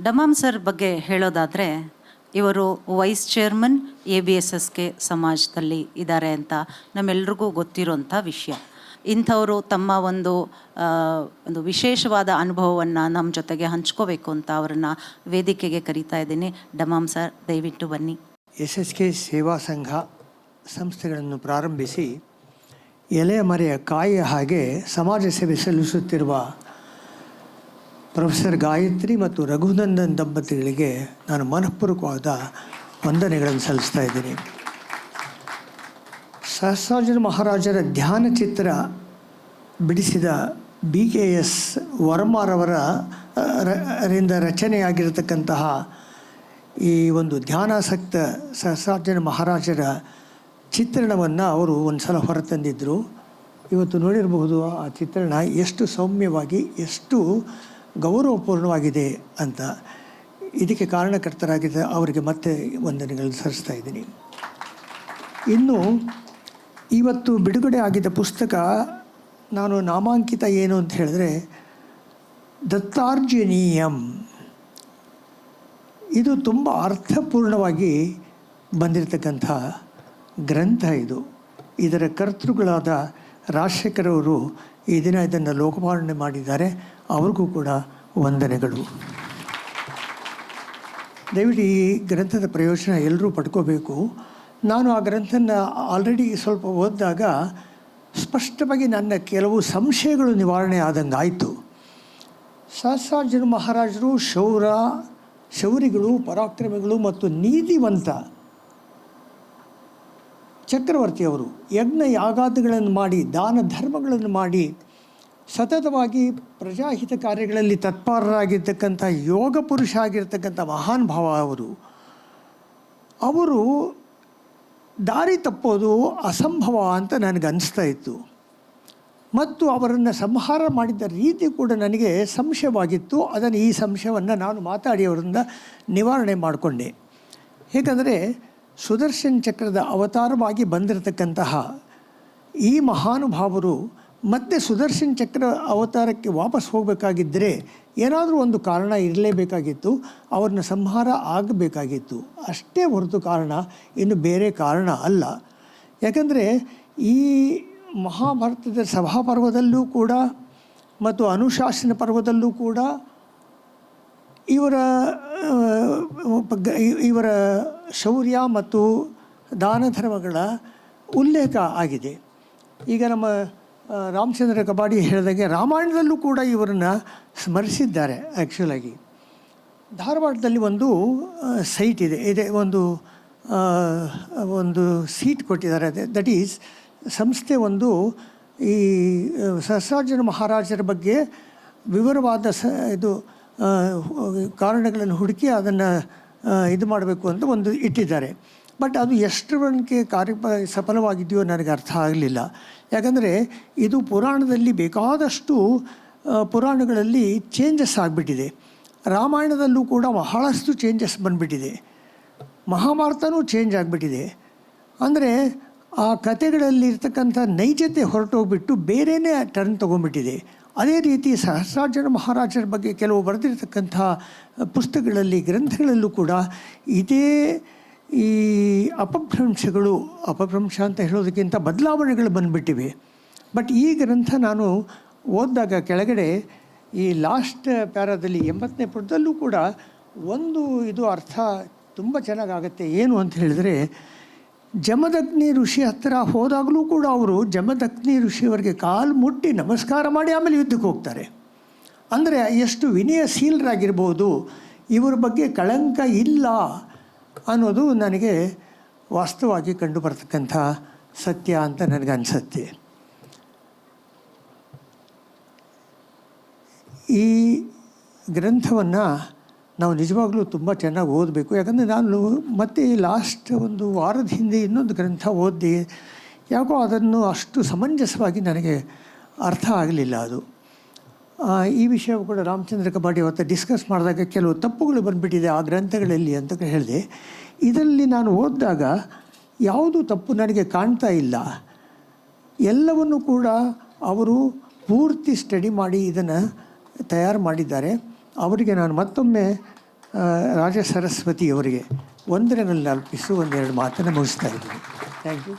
ಡಮಾಮ್ sir ಬಗ್ಗೆ ಹೇಳೋದಾದರೆ ಇವರು ವೈಸ್ ಚೇರ್ಮನ್ ABSSK ಸಮಾಜದಲ್ಲಿ ಇದ್ದಾರೆ ಅಂತ ನಮ್ಮೆಲ್ರಿಗೂ ಗೊತ್ತಿರೋಂಥ ವಿಷಯ. ಇಂಥವರು ತಮ್ಮ ಒಂದು ವಿಶೇಷವಾದ ಅನುಭವವನ್ನು ನಮ್ಮ ಜೊತೆಗೆ ಹಂಚ್ಕೋಬೇಕು ಅಂತ ಅವರನ್ನು ವೇದಿಕೆಗೆ ಕರೀತಾ ಇದ್ದೀನಿ. ಡಮಾಮ್ ಸರ್, ದಯವಿಟ್ಟು ಬನ್ನಿ. SSK ಸೇವಾ ಸಂಘ ಸಂಸ್ಥೆಗಳನ್ನು ಪ್ರಾರಂಭಿಸಿ ಎಲೆಯ ಮರೆಯ ಕಾಯಿಯ ಹಾಗೆ ಸಮಾಜ ಸೇವೆ ಸಲ್ಲಿಸುತ್ತಿರುವ ಪ್ರೊಫೆಸರ್ ಗಾಯತ್ರಿ ಮತ್ತು ರಘುನಂದನ್ ದಂಪತಿಗಳಿಗೆ ನಾನು ಮನಃಪೂರ್ವಕವಾದ ವಂದನೆಗಳನ್ನು ಸಲ್ಲಿಸ್ತಾ ಇದ್ದೀನಿ. ಸಹಸ್ರಾರ್ಜುನ ಮಹಾರಾಜರ ಧ್ಯಾನ ಚಿತ್ರ ಬಿಡಿಸಿದ BKS ವರ್ಮಾರವರ ರಿಂದ ರಚನೆಯಾಗಿರತಕ್ಕಂತಹ ಈ ಒಂದು ಧ್ಯಾನಾಸಕ್ತ ಸಹಸ್ರಾರ್ಜುನ ಮಹಾರಾಜರ ಚಿತ್ರಣವನ್ನು ಅವರು ಒಂದು ಸಲ ಹೊರತಂದಿದ್ದರು. ಇವತ್ತು ನೋಡಿರಬಹುದು ಆ ಚಿತ್ರಣ ಎಷ್ಟು ಸೌಮ್ಯವಾಗಿ, ಎಷ್ಟು ಗೌರವಪೂರ್ಣವಾಗಿದೆ ಅಂತ. ಇದಕ್ಕೆ ಕಾರಣಕರ್ತರಾಗಿದ್ದ ಅವರಿಗೆ ಮತ್ತೆ ವಂದನೆಗಳನ್ನು ಸಲ್ಲಿಸ್ತಾ ಇದ್ದೀನಿ. ಇನ್ನು ಇವತ್ತು ಬಿಡುಗಡೆ ಆಗಿದ್ದ ಪುಸ್ತಕ, ನಾನು ನಾಮಾಂಕಿತ ಏನು ಅಂತ ಹೇಳಿದ್ರೆ ದತ್ತಾರ್ಜುನೀಯಂ. ಇದು ತುಂಬ ಅರ್ಥಪೂರ್ಣವಾಗಿ ಬಂದಿರತಕ್ಕಂಥ ಗ್ರಂಥ. ಇದರ ಕರ್ತೃಗಳಾದ ರಾಜಶೇಖರವರು ಈ ದಿನ ಇದನ್ನು ಲೋಕಾರ್ಪಣೆ ಮಾಡಿದ್ದಾರೆ. ಅವ್ರಿಗೂ ಕೂಡ ವಂದನೆಗಳು. ದಯವಿಟ್ಟು ಈ ಗ್ರಂಥದ ಪ್ರಯೋಜನ ಎಲ್ಲರೂ ಪಡ್ಕೋಬೇಕು. ನಾನು ಆ ಗ್ರಂಥನ ಆಲ್ರೆಡಿ ಸ್ವಲ್ಪ ಓದಿದಾಗ ಸ್ಪಷ್ಟವಾಗಿ ನನ್ನ ಕೆಲವು ಸಂಶಯಗಳು ನಿವಾರಣೆ ಆದಂಗೆ ಆಯಿತು. ಸಹಸ್ರಾರ್ಜುನ ಮಹಾರಾಜರು ಶೌರಿಗಳು, ಪರಾಕ್ರಮಿಗಳು ಮತ್ತು ನೀತಿವಂತ ಚಕ್ರವರ್ತಿಯವರು. ಯಜ್ಞ ಯಾಗಾದಿಗಳನ್ನು ಮಾಡಿ, ದಾನ ಧರ್ಮಗಳನ್ನು ಮಾಡಿ, ಸತತವಾಗಿ ಪ್ರಜಾಹಿತ ಕಾರ್ಯಗಳಲ್ಲಿ ತತ್ಪರರಾಗಿರ್ತಕ್ಕಂಥ ಯೋಗ ಪುರುಷ ಆಗಿರ್ತಕ್ಕಂಥ ಮಹಾನ್ ಭಾವ ಅವರು ದಾರಿ ತಪ್ಪೋದು ಅಸಂಭವ ಅಂತ ನನಗೆ ಅನಿಸ್ತಾ ಇತ್ತು. ಮತ್ತು ಅವರನ್ನು ಸಂಹಾರ ಮಾಡಿದ ರೀತಿ ಕೂಡ ನನಗೆ ಸಂಶಯವಾಗಿತ್ತು. ಅದನ್ನು ಈ ಸಂಶಯವನ್ನು ನಾನು ಮಾತಾಡಿ ಅವರಿಂದ ನಿವಾರಣೆ ಮಾಡಿಕೊಂಡೆ. ಹೇಗೆಂದರೆ ಸುದರ್ಶನ ಚಕ್ರದ ಅವತಾರವಾಗಿ ಬಂದಿರತಕ್ಕಂತಹ ಈ ಮಹಾನುಭಾವರು ಮತ್ತೆ ಸುದರ್ಶನ ಚಕ್ರ ಅವತಾರಕ್ಕೆ ವಾಪಸ್ ಹೋಗಬೇಕಾಗಿದ್ದರೆ ಏನಾದರೂ ಒಂದು ಕಾರಣ ಇರಲೇಬೇಕಾಗಿತ್ತು. ಅವ್ರನ್ನ ಸಂಹಾರ ಆಗಬೇಕಾಗಿತ್ತು, ಅಷ್ಟೇ ಹೊರತು ಕಾರಣ ಇನ್ನು ಬೇರೆ ಕಾರಣ ಅಲ್ಲ. ಯಾಕಂದರೆ ಈ ಮಹಾಭಾರತದ ಸಭಾಪರ್ವದಲ್ಲೂ ಕೂಡ ಮತ್ತು ಅನುಶಾಸನ ಪರ್ವದಲ್ಲೂ ಕೂಡ ಇವರ ಶೌರ್ಯ ಮತ್ತು ದಾನ ಧರ್ಮಗಳ ಉಲ್ಲೇಖ ಆಗಿದೆ. ಈಗ ನಮ್ಮ ರಾಮಚಂದ್ರ ಕಬಾಡಿ ಹೇಳಿದಾಗೆ ರಾಮಾಯಣದಲ್ಲೂ ಕೂಡ ಇವರನ್ನು ಸ್ಮರಿಸಿದ್ದಾರೆ. ಆ್ಯಕ್ಚುಲಾಗಿ ಧಾರವಾಡದಲ್ಲಿ ಒಂದು ಸೈಟ್ ಇದೆ ಒಂದು ಸೀಟ್ ಕೊಟ್ಟಿದ್ದಾರೆ. ದಟ್ ಈಸ್ ಸಂಸ್ಥೆ ಒಂದು ಈ ಸಹಸ್ರಾರ್ಜುನ ಮಹಾರಾಜರ ಬಗ್ಗೆ ವಿವರವಾದ ಕಾರಣಗಳನ್ನು ಹುಡುಕಿ ಅದನ್ನು ಇದು ಮಾಡಬೇಕು ಅಂತ ಒಂದು ಇಟ್ಟಿದ್ದಾರೆ. ಬಟ್ ಅದು ಎಷ್ಟರವರೆಗೆ ಸಫಲವಾಗಿದೆಯೋ ನನಗೆ ಅರ್ಥ ಆಗಲಿಲ್ಲ. ಯಾಕಂದರೆ ಇದು ಪುರಾಣದಲ್ಲಿ ಬೇಕಾದಷ್ಟು ಪುರಾಣಗಳಲ್ಲಿ ಚೇಂಜಸ್ ಆಗಿಬಿಟ್ಟಿದೆ. ರಾಮಾಯಣದಲ್ಲೂ ಕೂಡ ಬಹಳಷ್ಟು ಚೇಂಜಸ್ ಬಂದುಬಿಟ್ಟಿದೆ. ಮಹಾಭಾರತನೂ ಚೇಂಜ್ ಆಗಿಬಿಟ್ಟಿದೆ. ಅಂದರೆ ಆ ಕಥೆಗಳಲ್ಲಿರ್ತಕ್ಕಂಥ ನೈಜತೆ ಹೊರಟೋಗ್ಬಿಟ್ಟು ಬೇರೆಯೇ ಟರ್ನ್ ತೊಗೊಂಡ್ಬಿಟ್ಟಿದೆ. ಅದೇ ರೀತಿ ಸಹಸ್ರಾರ್ಜುನ ಮಹಾರಾಜರ ಬಗ್ಗೆ ಕೆಲವು ಬರೆದಿರ್ತಕ್ಕಂಥ ಪುಸ್ತಕಗಳಲ್ಲಿ, ಗ್ರಂಥಗಳಲ್ಲೂ ಕೂಡ ಇದೇ ಈ ಅಪಭ್ರಂಶ ಅಂತ ಹೇಳೋದಕ್ಕಿಂತ ಬದಲಾವಣೆಗಳು ಬಂದುಬಿಟ್ಟಿವೆ. ಬಟ್ ಈ ಗ್ರಂಥ ನಾನು ಓದಿದಾಗ ಕೆಳಗಡೆ ಈ ಲಾಸ್ಟ್ ಪ್ಯಾರಾದಲ್ಲಿ 80ನೇ ಪುಟದಲ್ಲೂ ಕೂಡ ಒಂದು ಇದು ಅರ್ಥ ತುಂಬ ಚೆನ್ನಾಗಾಗತ್ತೆ. ಏನು ಅಂತ ಹೇಳಿದರೆ, ಜಮದಗ್ನಿ ಋಷಿ ಹತ್ತಿರ ಹೋದಾಗಲೂ ಕೂಡ ಅವರು ಜಮದಗ್ನಿ ಋಷಿಯವರಿಗೆ ಕಾಲು ಮುಟ್ಟಿ ನಮಸ್ಕಾರ ಮಾಡಿ ಆಮೇಲೆ ಯುದ್ಧಕ್ಕೆ ಹೋಗ್ತಾರೆ. ಅಂದರೆ ಎಷ್ಟು ವಿನಯಶೀಲರಾಗಿರ್ಬೋದು, ಇವರ ಬಗ್ಗೆ ಕಳಂಕ ಇಲ್ಲ ಅನ್ನೋದು ನನಗೆ ವಾಸ್ತವವಾಗಿ ಕಂಡು ಬರ್ತಕ್ಕಂಥ ಸತ್ಯ ಅಂತ ನನಗೆ ಅನಿಸುತ್ತೆ. ಈ ಗ್ರಂಥವನ್ನು ನಾವು ನಿಜವಾಗ್ಲೂ ತುಂಬ ಚೆನ್ನಾಗಿ ಓದಬೇಕು. ಯಾಕಂದರೆ ನಾನು ಮತ್ತೆ ಲಾಸ್ಟ್ ಒಂದು ವಾರದ ಹಿಂದೆ ಇನ್ನೊಂದು ಗ್ರಂಥ ಓದಿ ಯಾಕೋ ಅದನ್ನು ಅಷ್ಟು ಸಮಂಜಸವಾಗಿ ನನಗೆ ಅರ್ಥ ಆಗಲಿಲ್ಲ. ಅದು ಈ ವಿಷಯ ಕೂಡ ರಾಮಚಂದ್ರ ಕಬಾಡಿ ಅವತ್ತು ಡಿಸ್ಕಸ್ ಮಾಡಿದಾಗ ಕೆಲವು ತಪ್ಪುಗಳು ಬಂದುಬಿಟ್ಟಿದೆ ಆ ಗ್ರಂಥಗಳಲ್ಲಿ ಅಂತ ಹೇಳಿದೆ. ಇದರಲ್ಲಿ ನಾನು ಓದಿದಾಗ ಯಾವುದೂ ತಪ್ಪು ನನಗೆ ಕಾಣ್ತಾ ಇಲ್ಲ. ಎಲ್ಲವನ್ನು ಕೂಡ ಅವರು ಪೂರ್ತಿ ಸ್ಟಡಿ ಮಾಡಿ ಇದನ್ನು ತಯಾರು ಮಾಡಿದ್ದಾರೆ. ಅವರಿಗೆ ನಾನು ಮತ್ತೊಮ್ಮೆ ರಾಜ ಸರಸ್ವತಿಯವರಿಗೆ ವಂದನೆಗಳನ್ನು ಅರ್ಪಿಸಿ ಒಂದೆರಡು ಮಾತನ್ನು ಮುಗಿಸ್ತಾ ಇದ್ದೀನಿ. Thank you.